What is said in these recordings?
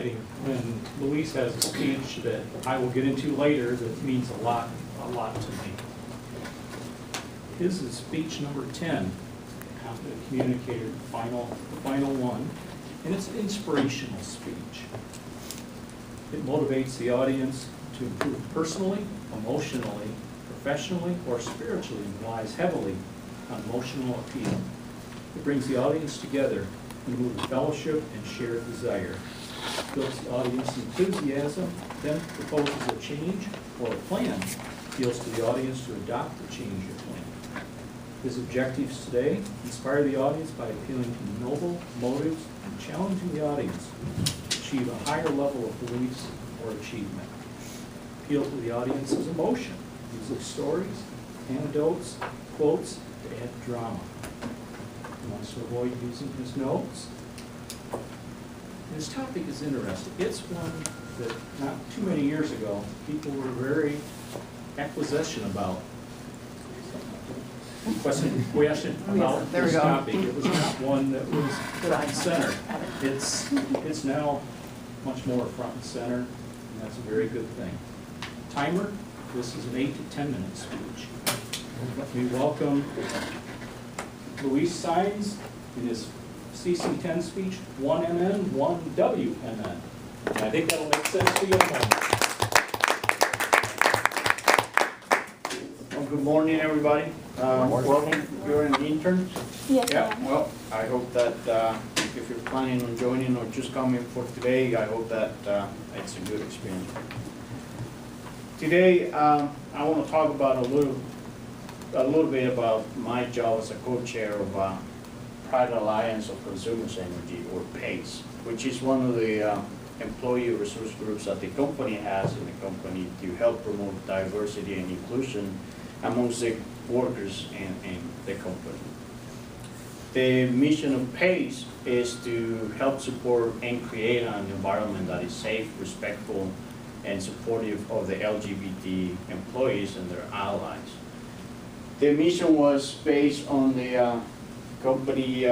exciting when Luis has a speech that I will get into later that means a lot to me. His is speech number 10, Competent Communicator, the final one, and it's an inspirational speech. It motivates the audience to improve personally, emotionally, professionally, or spiritually, and relies heavily on emotional appeal. It brings the audience together in a mood of fellowship and shared desire. Builds the audience enthusiasm, then proposes a change or a plan, appeals to the audience to adopt the change or plan. His objectives today: inspire the audience by appealing to noble motives and challenging the audience to achieve a higher level of beliefs or achievement. Appeal to the audience's emotion, using stories, anecdotes, quotes to add drama. He wants to avoid using his notes. This topic is interesting. It's one that not too many years ago, people were very acquisition about. Question about this topic. It was not one that was front and center. It's now much more front and center, and that's a very good thing. Timer, this is an 8 to 10 minute speech. Let me welcome Luis Saenz in his CC10 speech, 1MN, 1WMN. And I think that'll make sense to you in a moment. Well, good morning, everybody. Welcome. You're an intern? Yes, Yeah, well, I hope that if you're planning on joining or just coming for today, I hope that it's a good experience. Today, I want to talk about a little bit about my job as a co-chair of Private Alliance of Consumers Energy, or PACE, which is one of the employee resource groups that the company has in the company to help promote diversity and inclusion amongst the workers in the company. The mission of PACE is to help support and create an environment that is safe, respectful, and supportive of the LGBT employees and their allies. The mission was based on the company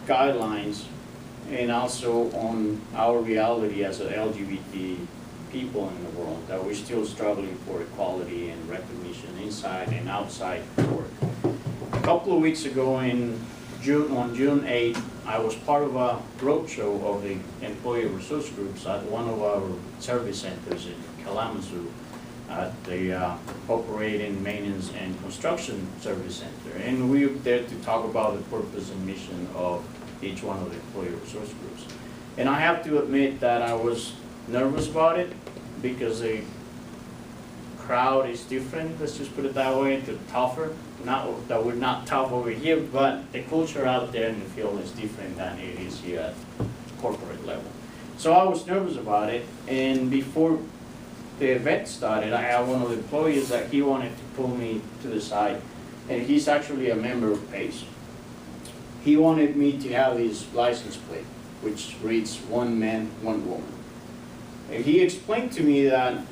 guidelines and also on our reality as LGBT people in the world, that we're still struggling for equality and recognition inside and outside work. A couple of weeks ago on June 8th, I was part of a roadshow of the employee resource groups at one of our service centers in Kalamazoo, at the Operating, Maintenance, and Construction Service Center. And we were there to talk about the purpose and mission of each one of the employee resource groups. And I have to admit that I was nervous about it because the crowd is different, let's just put it that way. They're tougher. Not that we're not tough over here, but the culture out there in the field is different than it is here at corporate level. So I was nervous about it, and before the event started, I had one of the employees that he wanted to pull me to the side, and he's actually a member of PACE. He wanted me to have his license plate, which reads "one man, one woman." And he explained to me that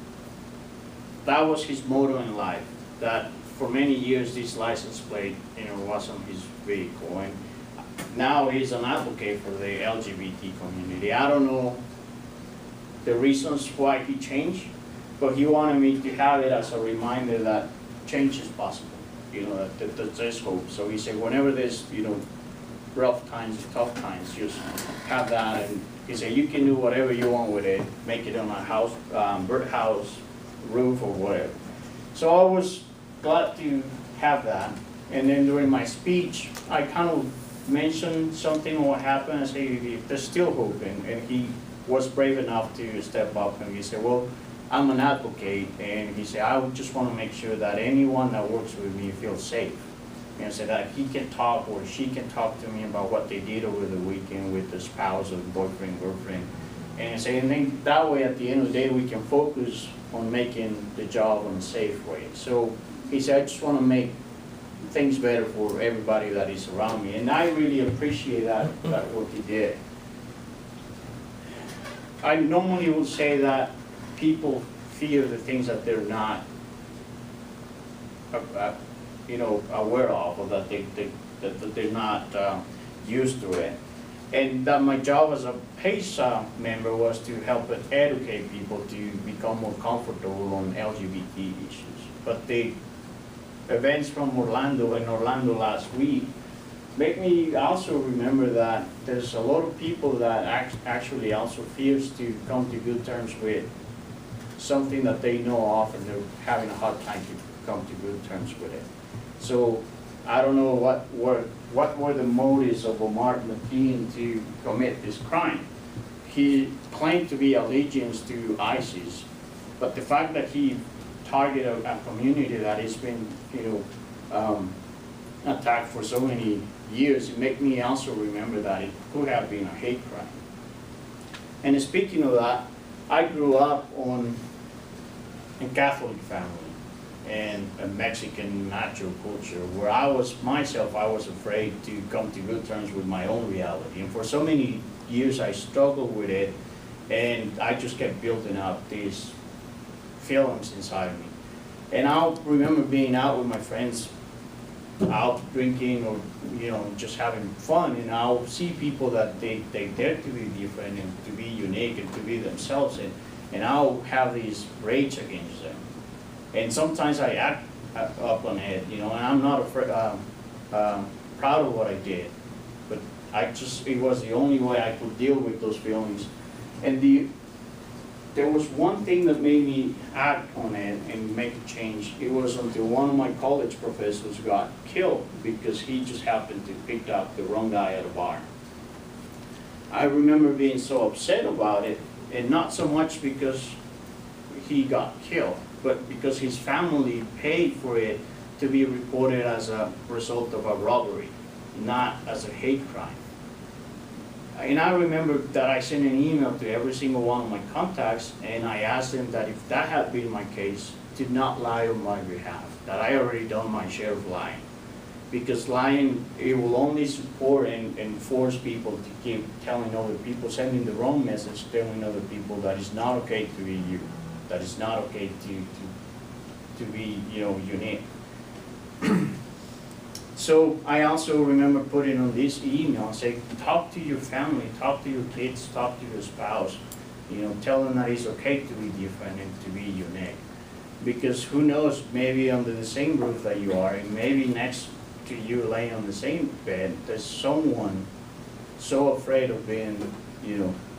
that was his motto in life, that for many years this license plate, was on his vehicle, and now he's an advocate for the LGBT community. I don't know the reasons why he changed, but he wanted me to have it as a reminder that change is possible, that there's hope. So he said, whenever there's, rough times, tough times, just have that. And he said, you can do whatever you want with it, make it on a house, birdhouse, roof, or whatever. So I was glad to have that. And then during my speech, I kind of mentioned something what happened. I said, there's still hope. And he was brave enough to step up, and he said, well, I'm an advocate, and he said, I would just want to make sure that anyone that works with me feels safe. And so that he can talk or she can talk to me about what they did over the weekend with the spouse or boyfriend, girlfriend. And I say, and then that way at the end of the day, we can focus on making the job in a safe way. So he said, I just want to make things better for everybody that is around me. And I really appreciate that what he did. I normally would say that people fear the things that they're not aware of, or that they're not used to it. And that my job as a PACE member was to help educate people to become more comfortable on LGBT issues. But the events from Orlando last week make me also remember that there's a lot of people that actually also fears to come to good terms with something that they know of, and they're having a hard time to come to good terms with it. So I don't know what were the motives of Omar Mateen to commit this crime. He claimed to be allegiance to ISIS, but the fact that he targeted a community that has been, attacked for so many years, it makes me also remember that it could have been a hate crime. And speaking of that, I grew up in a Catholic family and a Mexican macho culture where I was afraid to come to good terms with my own reality. And for so many years I struggled with it, and I just kept building up these feelings inside me. And I'll remember being out with my friends, out drinking or just having fun, and I'll see people that they dare to be different and to be unique and to be themselves, and I'll have these rage against them. And sometimes I act up on it, and I'm not afraid, proud of what I did, but it was the only way I could deal with those feelings. And there was one thing that made me act on it and make a change. It was until one of my college professors got killed because he just happened to pick up the wrong guy at a bar. I remember being so upset about it, and not so much because he got killed, but because his family paid for it to be reported as a result of a robbery, not as a hate crime. And I remember that I sent an email to every single one of my contacts, and I asked them that if that had been my case, to not lie on my behalf, that I already done my share of lying. Because lying, it will only support and force people to keep telling other people, sending the wrong message, telling other people that it's not okay to be you, that it's not okay to be unique. So I also remember putting on this email, saying, talk to your family, talk to your kids, talk to your spouse, tell them that it's okay to be different and to be unique. Because who knows, maybe under the same roof that you are, and maybe next to you laying on the same bed, there's someone so afraid of being,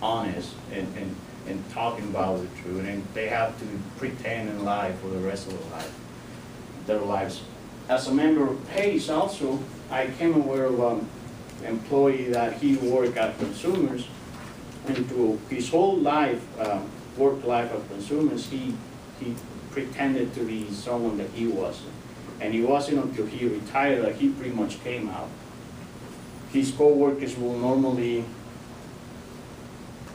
honest and talking about the truth, and they have to pretend and lie for the rest of their lives. As a member of PACE also, I came aware of an employee that he worked at Consumers, and through his whole life, work life at Consumers, he pretended to be someone that he wasn't. And it wasn't until he retired that he pretty much came out. His co-workers will normally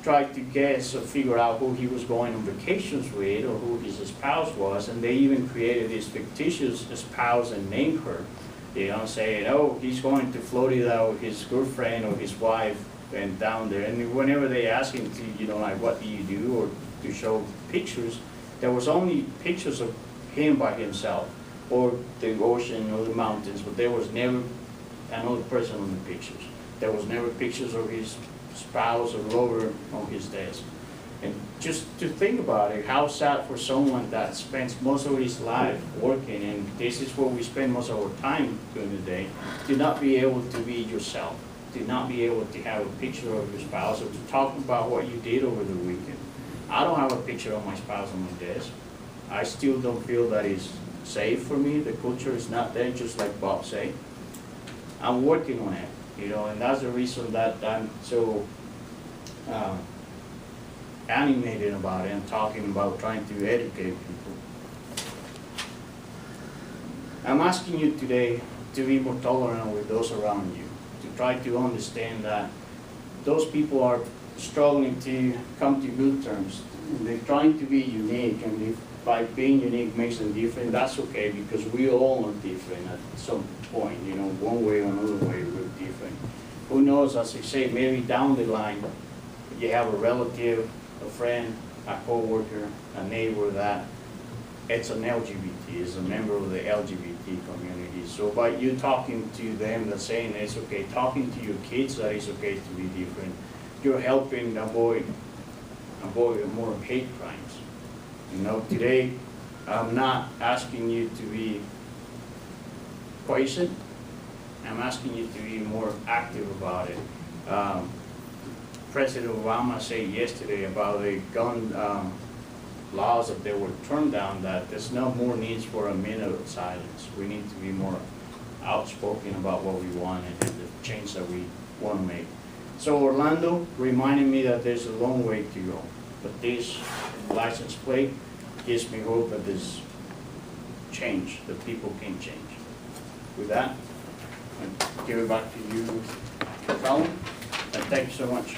try to guess or figure out who he was going on vacations with or who his spouse was, and they even created this fictitious spouse and named her. Saying, oh, he's going to Florida with his girlfriend or his wife and down there. And whenever they asked him to, like, what do you do, or to show pictures, there was only pictures of him by himself, or the ocean or the mountains, but there was never another person on the pictures. There was never pictures of his spouse or lover on his desk. And just to think about it, how sad for someone that spends most of his life working, and this is where we spend most of our time during the day, to not be able to be yourself, to not be able to have a picture of your spouse, or to talk about what you did over the weekend. I don't have a picture of my spouse on my desk. I still don't feel that it's safe for me. The culture is not there, just like Bob said. I'm working on it, and that's the reason that I'm so animated about it and talking about trying to educate people. I'm asking you today to be more tolerant with those around you, to try to understand that those people are struggling to come to good terms. They're trying to be unique, and if by being unique makes them different, that's okay, because we all are different at some point, one way or another way we're different. Who knows, as I say, maybe down the line, you have a relative, a friend, a co-worker, a neighbor that it's an LGBT, is a member of the LGBT LGBT community. So by you talking to them, that's saying it's okay, talking to your kids that it's okay to be different, you're helping avoid more hate crimes. You know, today, I'm not asking you to be poison. I'm asking you to be more active about it. President Obama said yesterday about the gun laws that they were turned down, that there's no more needs for a minute of silence. We need to be more outspoken about what we want and the change that we want to make. So Orlando reminded me that there's a long way to go, but this license plate gives me hope that there's change, that people can change. With that, I'll give it back to you, Colin, and thank you so much.